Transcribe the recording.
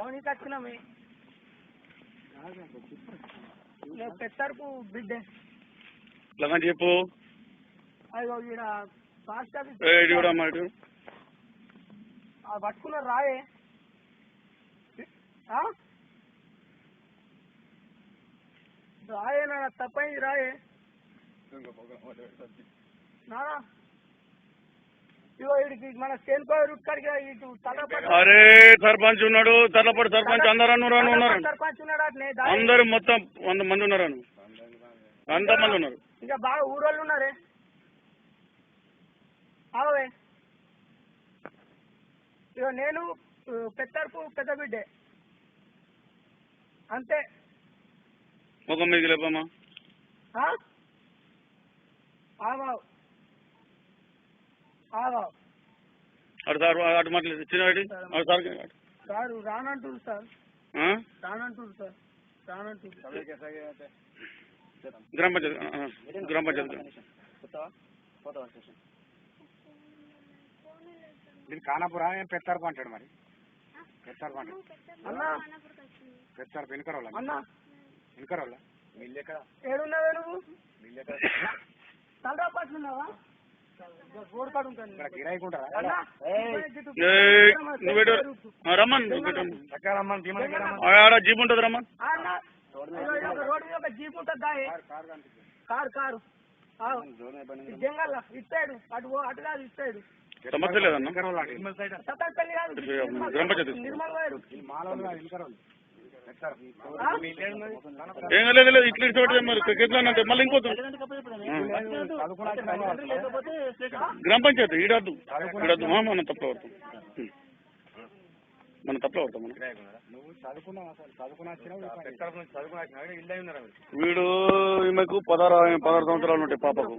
కలవనీకి వచ్చినామే పెత్తరకు బిడ్డే లగన్ చెప్పు. అయ్యో ఈడ ఫాస్ట్ పట్టుకున్నారు రాయే రాయే నా తప్పైంది రాయే నానా ఇగో వీడికి మన సేన్కోయ రూట్ కాడికి ఇటు తలపడి. అరే సర్పంచ్ ఉన్నాడు, తలపడి సర్పంచ్ అందరూ ఉన్నారు, సర్పంచ్ ఉన్నాడు అట్నే అందరు మొత్తం 100 మంది ఉన్నారు, అంతమంది ఉన్నారు. ఇంకా బాగా ఊరోళ్ళు ఉన్నారే అవే. ఇగో నేను పెద్దకు పెద్ద బిడ్డే అంతే. ముఖం మీదకి లేపమ్మా. అటు సార్ అటు మాట్లాడి చిన్నవాడి సార్ రానంటారు సార్, రానంటారు సార్, రానంటారు. గ్రామ పంచాయతీ గ్రామ పంచాయతీ మీరు కానాపురా పెత్తారు అంటాడు. మరి పెత్తారు అంటాడు అన్నా, పెత్తారు వెనుకరోళ్ళ అన్నా వెనుకరోళ్ళ వీళ్ళు ఎక్కడ ఏడున్నావే నువ్వు? వీళ్ళు ఎక్కడ తలరాపాట్లున్నావా? రోడ్ కాడు ఉంటాను గిరాయికుంటారా రమ్మన్ జీప్ ఉంటుంది రమ్మన్. రోడ్ మీద ఒక జీప్ ఉంటుంది, కారు కారు జంగల్ ఇస్తాడు, అటు కాదు ఇస్తాడు. సమస్య లేదన్న, సత్తపల్లి కాదు గ్రామ పంచాయతీ నిర్మల్ వైరు. ఏం లేదు లేదు ఇట్లా చోటు మళ్ళీ ఇంకోటి గ్రామ పంచాయతీ ఈడద్దు ఈడద్దు మనం తప్పులో పడతాం, మనం తప్పులో పడతాం. వీడు ఈమెకు 16 సంవత్సరాలు ఉంటాయి పాపకు.